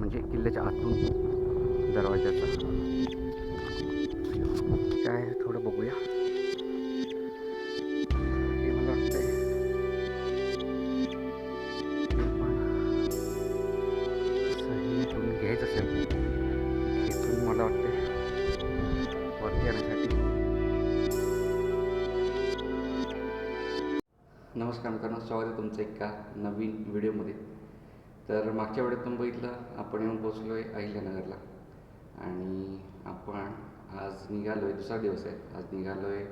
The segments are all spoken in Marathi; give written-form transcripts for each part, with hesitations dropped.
म्हणजे किल्ल्याच्या आतून दरवाजाचा काय थोडं बघूया. हे मला वाटतंय ते पण सही इथून घ्यायचं असेल, इथून मला वाटते वरती येण्यासाठी. नमस्कार मित्रांनो, स्वागत आहे तुमचं एका नवीन व्हिडिओमध्ये. तर मागच्या वेळेत तुम्ही बघितलं आपण येऊन पोचलो आहे अहिल्यानगरला आणि आपण आज निघालो आहे. दुसरा दिवस आहे. आज निघालो आहे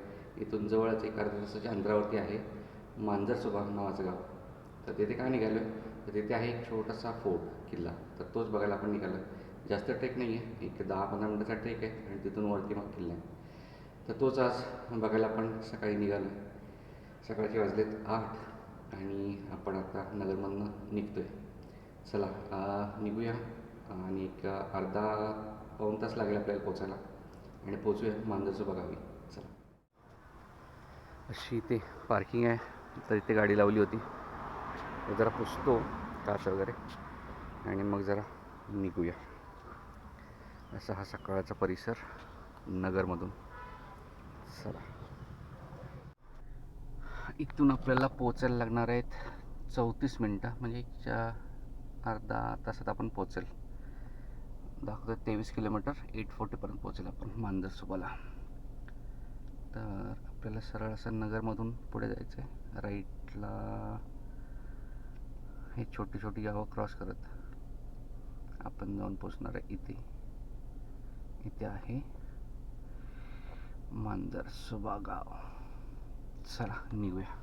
इथून जवळच एक अर्ध्या तासाच्या अंतरावरती आहे मांजरसुबा नावाचं गाव. तर तिथे काय निघालो आहे, तर तिथे आहे एक छोटासा फोर्ट किल्ला. तर तोच बघायला आपण निघालो आहे. जास्त ट्रेक नाही आहे, एक 10-15 मिनटाचा ट्रेक आहे आणि तिथून वरती मग किल्ला आहे. तर तोच आज बघायला आपण सकाळी निघालो आहे. सकाळचे वाजलेत 8 आणि आपण आता नगरमधनं निघतो आहे. चला निघूया आणि एक अर्धा पाऊण तास लागेल आपल्याला पोचायला आणि पोचूया मांजरसुबा गावी. चला. अशी इथे पार्किंग आहे, तर इथे गाडी लावली होती. तर जरा पुसतो काच वगैरे आणि मग जरा निघूया. असा हा सकाळचा परिसर नगरमधून. चला. इथून आपल्याला पोचायला लागणार आहेत 34 मिनटं, म्हणजे अर्धा तासात आपण पोचेल. दाखवतो 23 किलोमीटर, 840पर्यंत पोचेल आपण मांजरसुबाला. तर आपल्याला सरळ असं नगरमधून पुढे जायचं आहे. राईटला हे छोटी छोटी गावं क्रॉस करत आपण जाऊन पोचणार आहे. इथे आहे मांजरसुबा गाव. चला निघूया.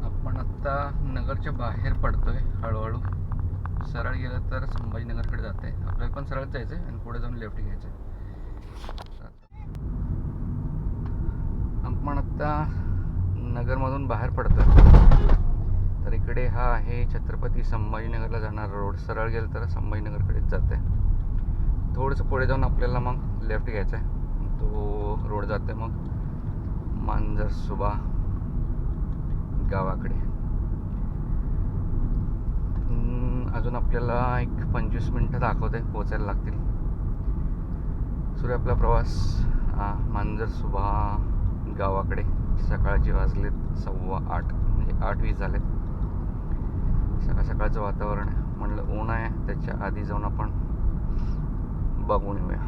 आपण आत्ता नगरच्या बाहेर पडतोय हळूहळू. सरळ गेलं तर संभाजीनगरकडे जाते. आपल्याला पण सरळ जायचं आहे आणि पुढे जाऊन लेफ्ट घ्यायचं आहे. आपण आत्ता नगरमधून बाहेर पडतोय. तर इकडे हा आहे छत्रपती संभाजीनगरला जाणारा रोड. सरळ गेलं तर संभाजीनगरकडेच जाते. थोडंसं पुढे जाऊन आपल्याला मग लेफ्ट घ्यायचं आहे. तो रोड जाते मग मांजरसुबा गावाकडे. अजून आपल्याला एक 25 मिनटं दाखवते पोचायला लागतील. सुरू आपला प्रवास मांजरसुबा गावाकडे. सकाळचे वाजलेत 8:15, म्हणजे 8:20 झालेत. सकाळचं वातावरण आहे. म्हणलं ऊन आहे, त्याच्या आधी जाऊन आपण बघून येऊया.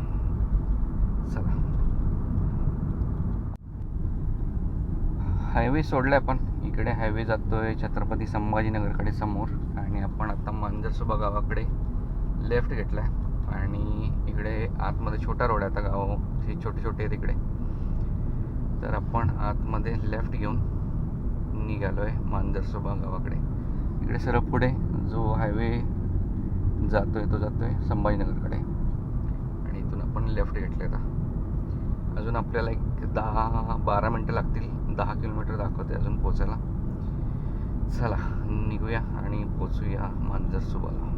चला. हायवे सोडलाय आपण. इकडे हायवे जातोय छत्रपती संभाजीनगरकडे समोर आणि आपण आता मांजरसुबा गावाकडे लेफ्ट घेतलाय. आणि इकडे आतमध्ये छोटा रोड आहे. आता गाव हे छोटे छोटे आहेत इकडे. तर आपण आतमध्ये लेफ्ट घेऊन निघालो आहे मांजरसुबा गावाकडे. इकडे सरळ पुढे जो हायवे जातोय तो जातोय संभाजीनगरकडे आणि इथून आपण लेफ्ट घेतले. आता अजून आपल्याला एक 10-12 मिनटं लागतील. 10 किलोमीटर दाखवते अजून पोचायला. चला निघूया आणि पोचूया मांजरसुबाला.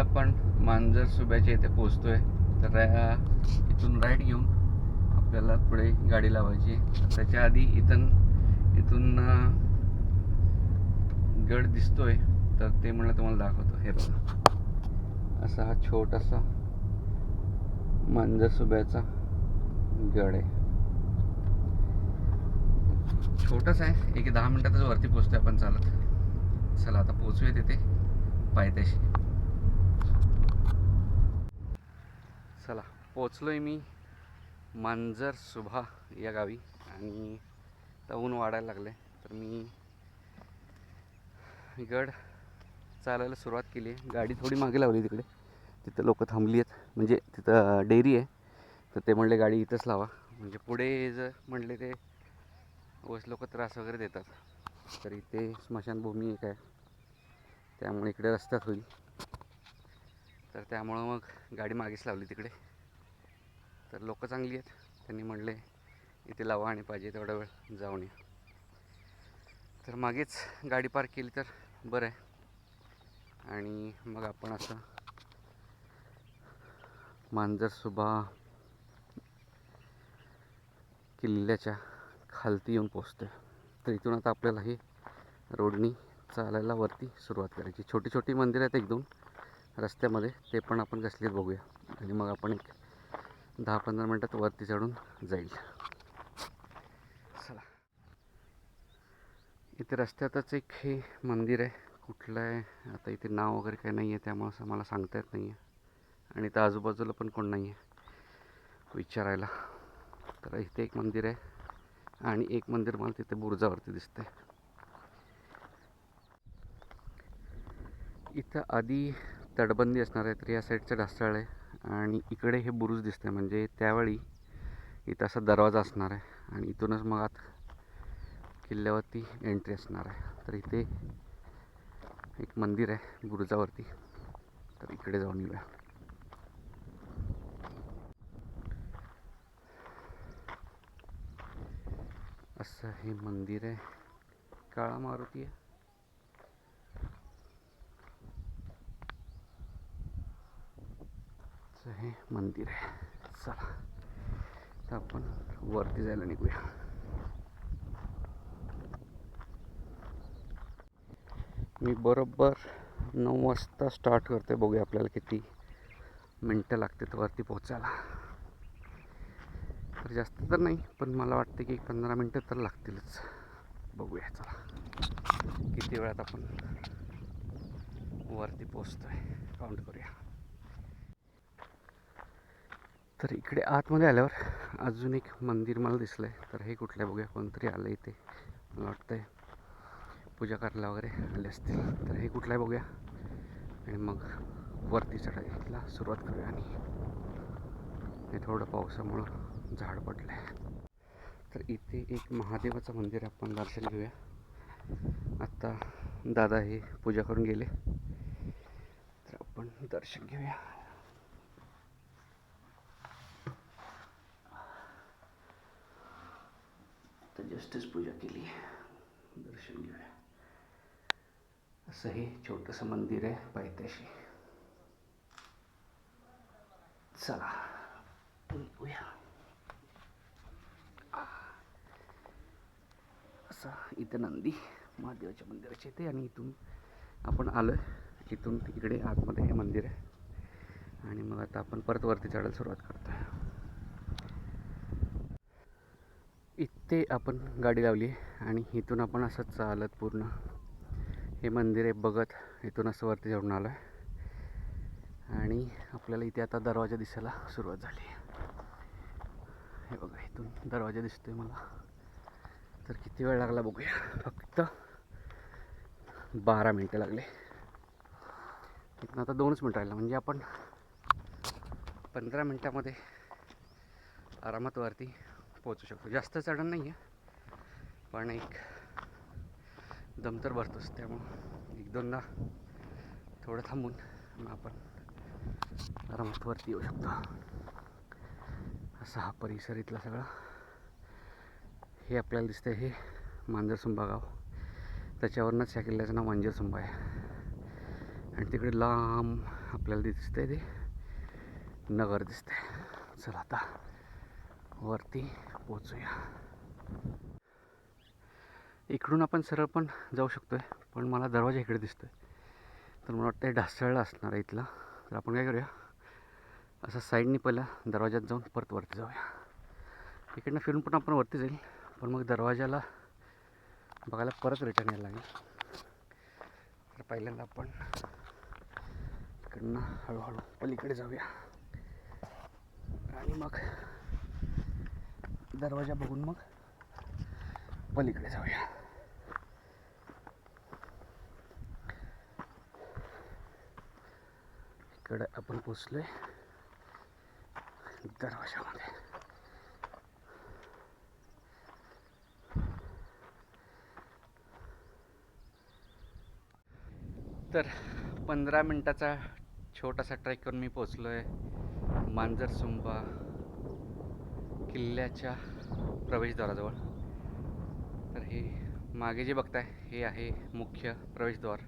आपण मांजरसुब्याच्या इथे पोचतोय. तर इथून राईट घेऊन आपल्याला पुढे गाडी लावायची. त्याच्या आधी इथून गड दिसतोय, तर ते म्हणलं तुम्हाला दाखवतो. हे बघा, असा हा छोटासा मांजरसुब्याचा गड आहे. छोटाच आहे, एक 10 मिनिटातच वरती पोचतोय आपण चालत. चला आता पोचूया तिथे पायथ्याशी. चला पोचलोय मी मांजरसुबा या गावी आणि आता ऊन वाढायला लागले. तर मी गड चालायला सुरुवात केली आहे. गाडी थोडी मागे लावली तिकडे. तिथं लोक थांबली आहेत, म्हणजे तिथं डेअरी आहे. तर ते म्हणले गाडी इथंच लावा, म्हणजे पुढे जर म्हणले ते लोक त्रास वगैरे देतात. तर इथे स्मशानभूमी एक आहे, त्यामुळे इकडे रस्त्यात होईल. तर त्यामुळं मग गाडी मागेच लावली तिकडे. तर लोक चांगली आहेत, त्यांनी म्हणले इथे लावा आणि पाहिजे तेवढा वेळ जाऊन या. तर मागेच गाडी पार्क केली तर बरं आहे. आणि मग आपण असं मांजरसुबा किल्ल्याच्या खालती येऊन पोचतो. तर इथून आता आपल्याला हे रोडनी चालायला वरती सुरुवात करायची. छोटी छोटी मंदिरं आहेत एक दोन रस्त्यामध्ये, ते पण आपण कसली बघूया. आणि मग आपण एक 10-15 मिनटात वरती चढून जाईल. चला, इथे रस्त्यातच एक हे मंदिर आहे. कुठलं आहे आता इथे नाव वगैरे काही नाही आहे, त्यामुळं असं मला सांगता येत नाही आहे. आणि त्या आजूबाजूला पण कोण नाही आहे विचारायला. तर इथे एक मंदिर आहे आणि एक मंदिर मला तिथे बुरुजावरती दिसतंय. इथं आधी तटबंदी असणार आहे, तर या साईडचं ढासळळ आहे आणि इकडे हे बुरुज दिसतंय. म्हणजे त्यावेळी इथं असा दरवाजा असणार आहे आणि इथूनच मग आत किल्ल्यावरती एंट्री असणार आहे. तर इथे एक मंदिर आहे बुरुजावरती, तर इकडे जाऊन येऊया. असं हे मंदिर आहे, काळा मारुती आहे. हे मंदिर आहे. चला, तर आपण वरती जायला निघूया. मी बरोबर 9 वाजता स्टार्ट करते. बघूया आपल्याला किती मिनटं लागतात वरती पोचायला. तर जास्त तर नाही, पण मला वाटतं की 15 मिनटं तर लागतीलच. बघूया चला किती वेळात आपण वरती पोचतोय, काउंट करूया. तर इकडे आतमध्ये आल्यावर अजून एक मंदिर मला दिसलं आहे. तर हे कुठलं आहे बघूया. कोणतरी आलं इथे, मला वाटतंय पूजा करायला वगैरे आले असतील. तर हे कुठलं आहे बघूया आणि मग वरती चढायला सुरुवात करूया. आणि हे थोडं पावसामुळं झाड पडलं आहे. तर इथे एक महादेवाचं मंदिर आहे, आपण दर्शन घेऊया. आत्ता दादा हे पूजा करून गेले, तर आपण दर्शन घेऊया. तर जस्टच पूजा केली, दर्शन घेऊया. असं हे छोटंसं मंदिर आहे पायथ्याशी. चला निघूया. असं इथं नंदी महादेवाच्या मंदिराचे इथे, आणि इथून आपण आलो आहे. इथून इकडे आतमध्ये हे मंदिर आहे आणि मग आता आपण परत वरती चढायला सुरुवात करतो आहे. इथे आपण गाडी लावली आहे आणि इथून आपण असं चालत पूर्ण हे मंदिर आहे बघत इथून असं वरती चढून आलो आहे. आणि आपल्याला इथे आता दरवाजा दिसायला सुरुवात झाली. हे बघा, इथून दरवाजा दिसतोय मला. तर किती वेळ लागला बघूया. फक्त 12 मिनटं लागले. इथून आता 2च मिनटं राहिलं, म्हणजे आपण 15 मिनटामध्ये आरामात वरती पोचू शकतो. जास्त चढण नाही आहे, पण एक दम तर भरतोच. त्यामुळं 1-2दा थोडं थांबून मग आपण आरामात वरती येऊ शकतो. असा हा परिसर इथला सगळा. हे आपल्याला दिसतंय हे मांजरसुंबा गाव, त्याच्यावरूनच ह्या किल्ल्याचं नाव मांजरसुंबा आहे. आणि तिकडे लांब आपल्याला दिसतंय ते नगर दिसतंय. चला आता वरती पोचूया. इकडून आपण सरळ पण जाऊ शकतोय, पण मला दरवाजा इकडे दिसतोय, तर मला वाटतं ढासळला असणार आहे इथला. तर आपण काय करूया, असं साईडनी पहिला दरवाज्यात जाऊन परत वरती जाऊया. इकडनं फिरून पण आपण वरती जाईल, पण मग दरवाजाला बघायला परत रिटर्न यायला लागेल. तर पहिल्यांदा आपण इकडनं हळूहळू पलीकडे जाऊया आणि मग दरवाजा बघून मग पलीकडे जाऊया. इकडे आपण पोचलोय दरवाजामध्ये. तर 15 मिनटाचा छोटासा ट्रेक करून मी पोचलो आहे मांजरसुंबा किल्ल्याच्या प्रवेशद्वाराजवळ. तर हे मागे जे बघताय हे आहे मुख्य प्रवेशद्वार.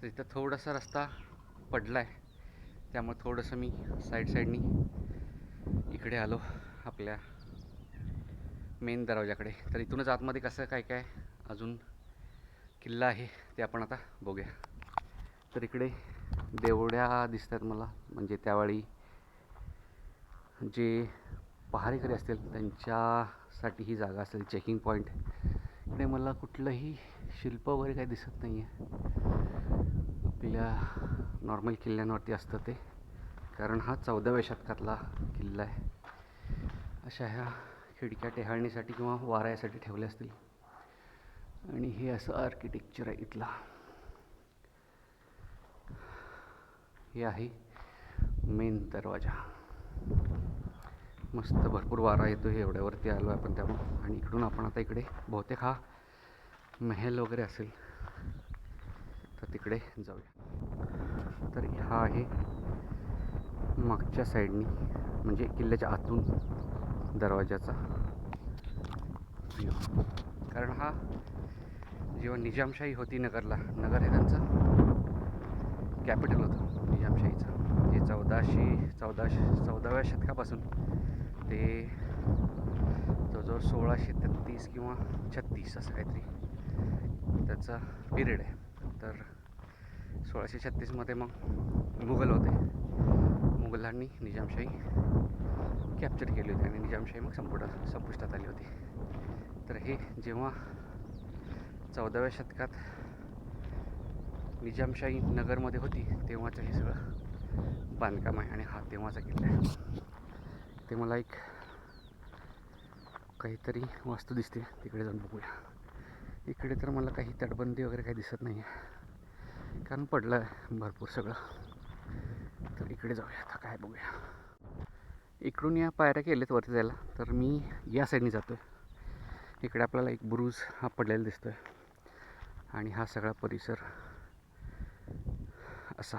तर इथं थोडासा रस्ता पडला आहे, त्यामुळे थोडंसं मी साईडनी इकडे आलो आपल्या मेन दरवाजाकडे. तर इथूनच आतमध्ये कसं काय काय अजून किल्ला आहे ते आपण आता बघूया. तर इकडे देवड्या दिसतात मला, म्हणजे त्यावेळी जे पहारेकरी असतील त्यांच्यासाठी ही जागा असेल, चेकिंग पॉईंट. इकडे मला कुठलंही शिल्प वगैरे काही दिसत नाही आहे. आपल्या नॉर्मल किल्ल्यांवरती असतं ते, कारण हा 14व्या शतकातला किल्ला आहे. अशा ह्या खिडक्या टेहाळणीसाठी किंवा वाऱ्यासाठी ठेवल्या असतील. आणि हे असं आर्किटेक्चर आहे इथला. हे आहे मेन दरवाजा. मस्त भरपूर वारा येतो हे एवढ्यावरती आलो आहे आपण त्यामुळे. आणि इकडून आपण आता इकडे बहुतेक हा महल वगैरे असेल, तर तिकडे जाऊया. तर हा आहे मागच्या साईडनी, म्हणजे किल्ल्याच्या आतून दरवाजाचा व्ह्यू. कारण हा जेव्हा निजामशाही होती नगरला, नगर हे त्यांचं कॅपिटल होतं निजामशाहीचं, जे 14व्या शतकापासून ते जवळजवळ 1633 किंवा 36 असं काहीतरी त्याचा पिरियड आहे. तर 1636मध्ये मग मुघल होते. मुघलांनी निजामशाही कॅप्चर केली होती आणि निजामशाही मग संपुष्टात आली होती. तर हे जेव्हा 14व्या शतकात निजामशाही नगरमध्ये होती तेव्हाचं हे सगळं बांधकाम आहे. आणि हा तेव्हाचा किल्ला आहे. ते मला एक काहीतरी वास्तू दिसते, तिकडे जाऊन बघूया. इकडे तर मला काही तटबंदी वगैरे काही दिसत नाही आहे, कारण पडलं आहे भरपूर सगळं. तर इकडे जाऊया आता, काय बघूया. इकडून या पायऱ्या केलेत वरती जायला, तर मी या साईडने जातो आहे. इकडे आपल्याला एक बुरुज हा पडलेला दिसतो आहे. आणि हा सगळा परिसर असा.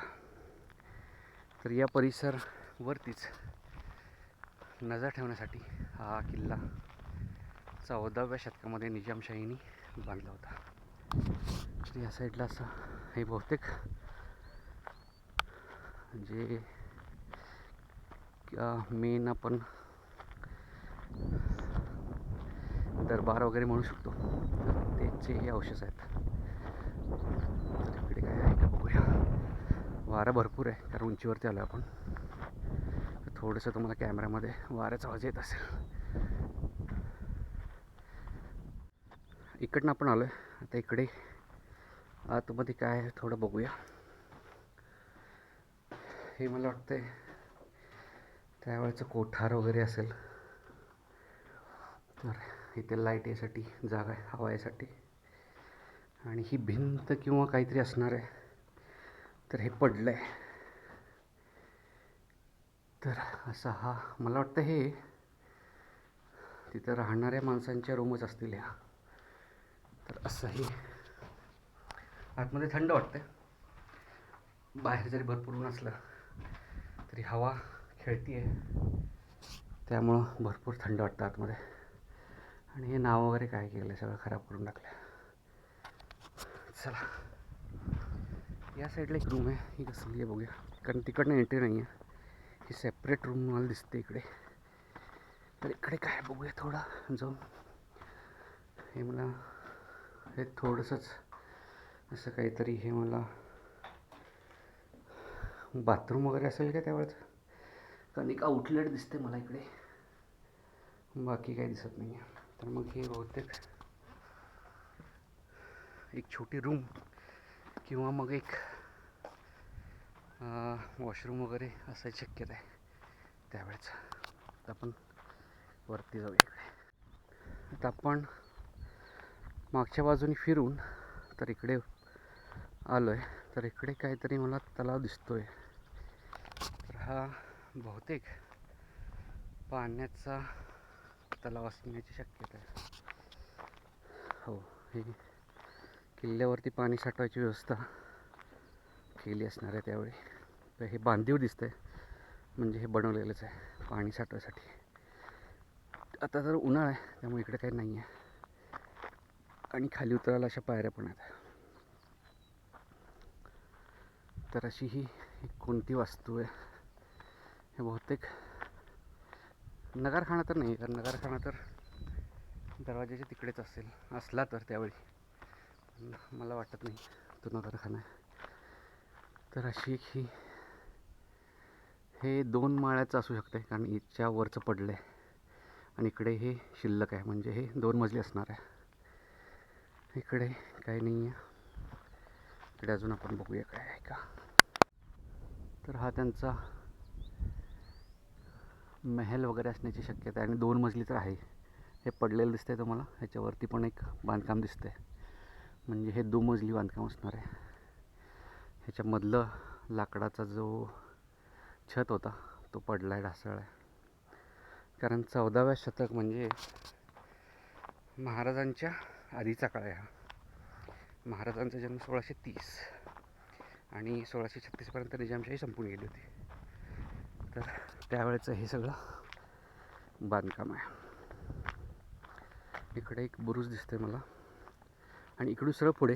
तर या परिसरवरतीच नजर ठेवण्यासाठी हा किल्ला 14व्या शतकामध्ये निजामशाहीने बांधला होता. तर या साईडला असं हे बहुतेक जे मेन आपण दरबार वगैरे म्हणू शकतो, तर त्याचे हे अवशेष आहेत. तर इकडे काय आहे का बघूया. वारा भरपूर आहे कारण उंचीवरती आलो आपण, तर थोडंसं तुम्हाला कॅमेऱ्यामध्ये वाऱ्याचा आवाज येत असेल. इकडनं आपण आलो आहे आता. इकडे आतमध्ये काय आहे थोडं बघूया. हे मला वाटतं त्यावेळेचं कोठार वगैरे असेल. तर इथे लाईट यासाठी जागा आहे, हवा यासाठी. आणि ही भिंत किंवा काहीतरी असणार आहे. तर हे पडलं आहे. तर असा हा मला वाटतं हे तिथं राहणाऱ्या माणसांच्या रूमच असतील ह्या. तर असं हे आतमध्ये थंड वाटतं. बाहेर जरी भरपूर ऊन असलं तरी हवा खेळती आहे, त्यामुळं भरपूर थंड वाटतं आतमध्ये. आणि हे नाव वगैरे काय केलं आहे सगळं खराब करून टाकलं. चला, या साईडला एक रूम आहे, ही कसली आहे बघूया. कारण तिकडनं एंट्री नाही आहे, ही सेपरेट रूम मला दिसते इकडे. तर इकडे काय बघूया थोडं जाऊन. हे मला हे थोडंसंच असं काहीतरी, हे मला बाथरूम वगैरे असेल का त्यावेळेचं, कारण एक आउटलेट दिसते मला इकडे, बाकी काही दिसत नाही आहे. तर मग हे बहुतेक एक छोटी रूम किंवा मग एक वॉशरूम वगैरे असायची शक्यता आहे त्यावेळेच. तर आपण वरती जाऊया इकडे. आता आपण मागच्या बाजूने फिरून तर इकडे आलो आहे. तर इकडे काहीतरी मला तलाव दिसतो आहे. तर हा बहुतेक पाण्याचा तलाव असण्याची शक्यता आहे. हो, हे किल्ल्यावरती पाणी साठवायची व्यवस्था केली असणार आहे त्यावेळी. तर हे बांधीव दिसतंय, म्हणजे हे बनवलेलंच आहे पाणी साठवायसाठी. आता तर उन्हाळा आहे त्यामुळे इकडे काही नाही आहे. आणि खाली उतरायला अशा पायऱ्या पण आहेत. तर अशी ही कोणती वास्तू आहे. हे बहुतेक नगारखाना तर नाही, कारण नगारखाना तर दरवाजाच्या तिकडेच असला तर त्यावेळी मला वाटत नाही तो नगारखाना आहे. तर अशी एक ही हे 2 माळ्याचं असू शकते, कारण याच्या वरचं पडलं आहे आणि इकडे हे शिल्लक आहे, म्हणजे हे 2 मजली असणार आहे. इकडे काही नाही आहे. इकडे अजून आपण बघूया काय आहे का. तर हा त्यांचा महल वगैरे असण्याची शक्यता आहे आणि 2 मजली तर आहे. हे पडलेलं दिसतंय तुम्हाला, ह्याच्यावरती पण एक बांधकाम दिसतंय, म्हणजे हे 2 मजली बांधकाम असणार आहे. ह्याच्यामधलं लाकडाचा जो छत होता तो पडला आहे, ढासळला आहे. कारण 14व्या शतक म्हणजे महाराजांच्या आधीचा काळ आहे हा. महाराजांचा जन्म 1630 आणि 1636पर्यंत निजामशाही संपून गेली होती. तर त्यावेळेचं हे सगळं बांधकाम आहे. इकडे एक बुरुज दिसतोय मला आणि इकडून सरळ पुढे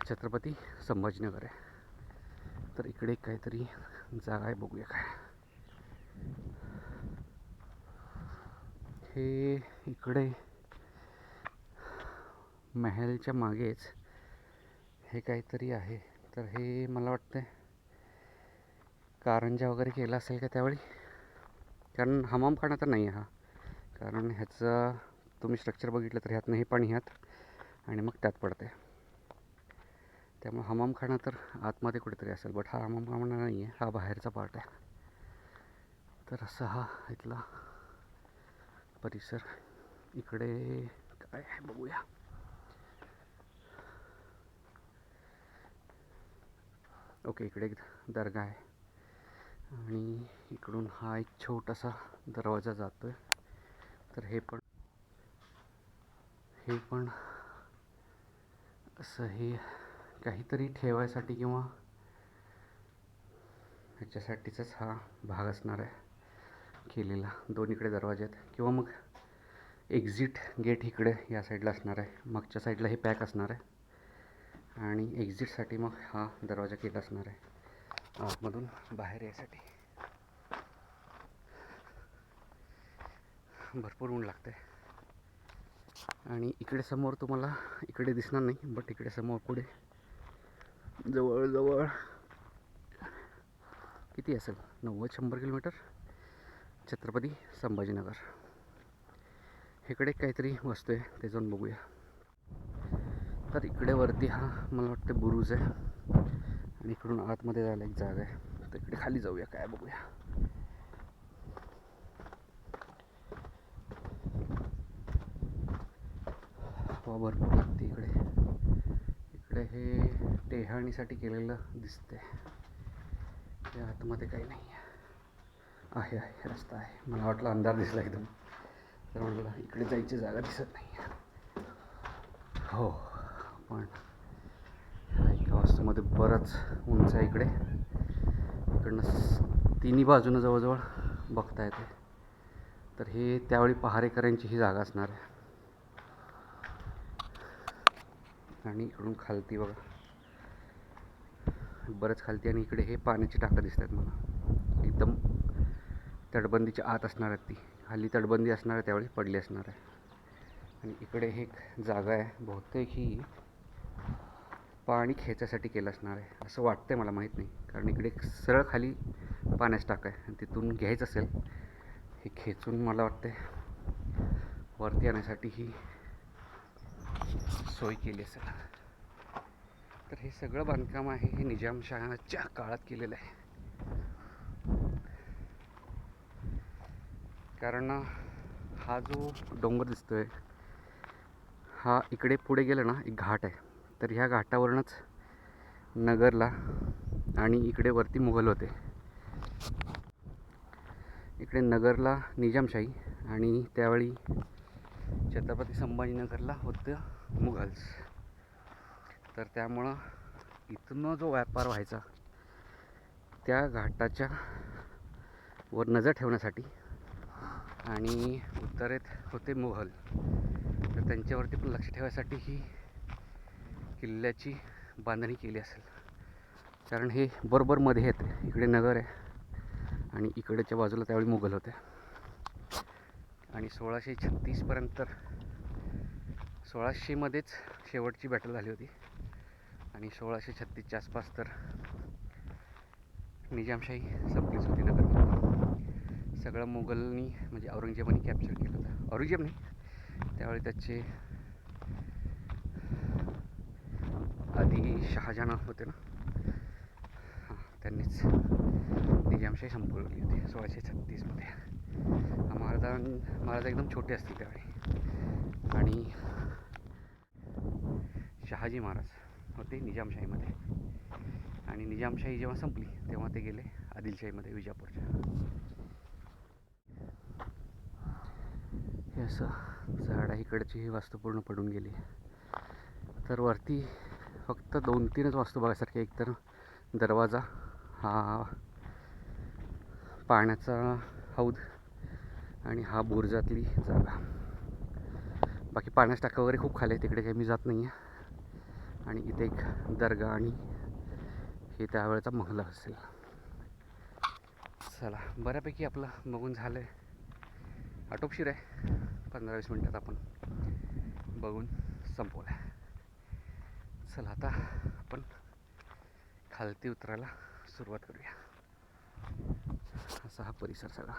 छत्रपती संभाजीनगर आहे. तर इकडे काहीतरी जागा आहे, बघूया काय. हे इकडे महलच्या मागेच हे काहीतरी आहे. तर हे मला वाटतं कारंजा वगैरे केला असेल का त्यावेळी, कारण हमामखाना तर नाही आहे हा. कारण ह्याचा तुम्ही स्ट्रक्चर बघितलं तर ह्यातनं हे पाणी ह्यात आणि मग त्यात पडते. त्यामुळे हमामखाना तर आतमध्ये कुठेतरी असेल, बट हा हमामखाना नाही आहे, हा बाहेरचा पार्ट आहे. तर असा हा इथला परिसर. इकडे काय आहे बघूया. ओके, इकडे एक दर्गा आहे आणि इकडून हा एक छोटासा दरवाजा जातोय. तर हे पण असं हे काहीतरी ठेवायसाठी किंवा ह्याच्यासाठीचाच हा भाग असणार आहे केलेला. दोन्हीकडे दरवाजे आहेत, किंवा मग एक्झिट गेट इकडे या साईडला असणार आहे. मागच्या साईडला हे पॅक असणार आहे आणि एक्झिटसाठी मग हा दरवाजा केला असणार आहे आतमधून बाहेर यायसाठी. भरपूर ऊन लागतं आहे. आणि इकडे समोर तुम्हाला इकडे दिसणार नाही, बट इकडे समोर पुढे जवळजवळ किती असेल, 90-100 किलोमीटर छत्रपती संभाजीनगर. इकडे काहीतरी वस्तू आहे, ते जाऊन बघूया. तर इकडे वरती हा मला वाटतं बुरुज आहे आणि इकडून आतमध्ये जायला एक जागा आहे. तर इकडे खाली जाऊया, काय बघूया. हवा भरपूर लागते इकडे. इकडे हे टेहाणीसाठी केलेलं दिसतंय. हे आतमध्ये काही नाही आहे. आहे रस्ता आहे. मला वाटलं अंधार दिसला एकदम, तर म्हटलं इकडे जायची जागा दिसत नाही. हो, पण एका वास्तूमध्ये बरंच उंच आहे इकडे. इकडनं तिन्ही बाजूनं जवळजवळ बघता येते. तर हे त्यावेळी पहारेकऱ्यांची ही जागा असणार आहे. आणि इकडून खालती बघा, बरंच खालती. आणि इकडे हे पाण्याची टाकं दिसत आहेत मला, एकदम तटबंदीच्या आत असणार आहेत. ती खाली तटबंदी असणार आहे, त्यावेळी पडली असणार आहे. आणि इकडे हे एक जागा आहे, बहुतेक ही पाणी खेचायसाठी केलं असणार आहे असं वाटतंय, मला माहीत नाही. कारण इकडे सरळ खाली पाण्याचं टाकं आहे आणि तिथून घ्यायचं असेल हे खेचून, मला वाटते वरती आणण्यासाठी ही सोय केली असेल. तर हे सगळं बांधकाम आहे हे निजामशाहाच्या काळात केलेलं आहे. कारण हा जो डोंगर दिसतोय हा इकडे पुढे गेलं ना, एक घाट आहे. तर ह्या घाटावरूनच नगरला आणि इकडे वरती मुघल होते. इकडे नगरला निजामशाही आणि त्यावेळी छत्रपती संभाजीनगरला होतं मुघल्स. तर त्यामुळं इथनं जो व्यापार व्हायचा त्या घाटाच्या वर नजर ठेवण्यासाठी आणि उत्तरेत होते मोगल, तर त्यांच्यावरती पण लक्ष ठेवायसाठी ही किल्ल्याची बांधणी केली असेल. कारण हे बरोबर मध्ये येते, इकडे नगर आहे आणि इकडेच्या बाजूला त्यावेळी मोगल होते. आणि 1636पर्यंत 1600मध्येच शेवटची बॅटल झाली होती आणि 1636च्या आसपास तर निजामशाही संपलीच होती नगरमध्ये. सगळं मोगलनी म्हणजे औरंगजेबाने कॅप्चर केलं होतं. औरंगजेब नाही, त्यावेळी त्याचे आधी शहाजहान होते ना, हां, त्यांनीच निजामशाही संपवली होती 1636मध्ये. महाराज एकदम छोटे असतील त्यावेळी आणि शहाजी महाराज होते निजामशाहीमध्ये आणि निजामशाही जेव्हा संपली तेव्हा ते गेले आदिलशाहीमध्ये विजापूरच्या. हे असं झाड इकडची ही वास्तू पूर्ण पडून गेली. तर वरती फक्त 2-3च वास्तू बघायसारखे. एक तर दरवाजा, हा पाण्याचा हौद आणि हा बुर्जातली जागा. बाकी पाण्याचा टाका वगैरे खूप खाली आहे, तिकडे काही मी जात नाही आहे. आणि इथे एक दर्गा आणि हे त्यावेळेचा महल असेल. चला, बऱ्यापैकी आपलं बघून झालं आहे. आटोपशीर आहे, 15-20 मिनटात आपण बघून संपवलं आहे. चला आता आपण खालती उतरायला सुरुवात करूया. असा हा परिसर सगळा.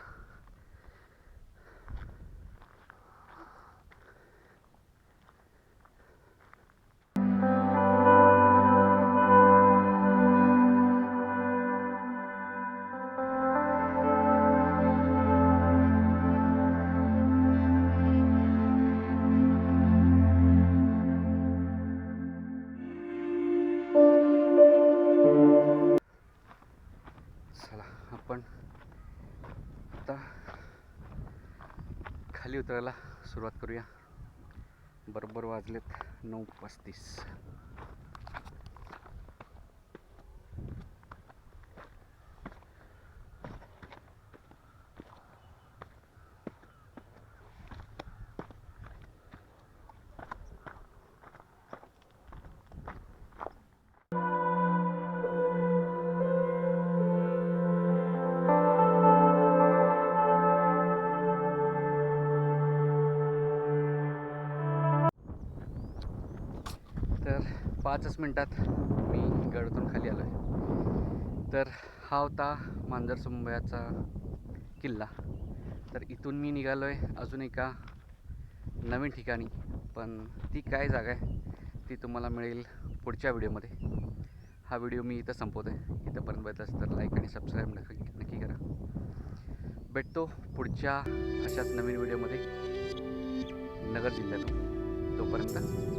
चला आपण आता खाली उतरायला सुरुवात करूया. बरोबर वाजलेत 9:35. तर 5च मिनटात मी गडातून खाली आलो आहे. तर हा होता मांजरसुंबयाचा किल्ला. तर इथून मी निघालो आहे अजून एका नवीन ठिकाणी, पण ती काय जागा आहे ती तुम्हाला मिळेल पुढच्या व्हिडिओमध्ये. हा व्हिडिओ मी इथं संपवतो आहे. इथंपर्यंत बघितलं तर लाईक आणि सबस्क्राईब नक्की करा. भेटतो पुढच्या अशाच नवीन व्हिडिओमध्ये नगर जिल्ह्यातून. तोपर्यंत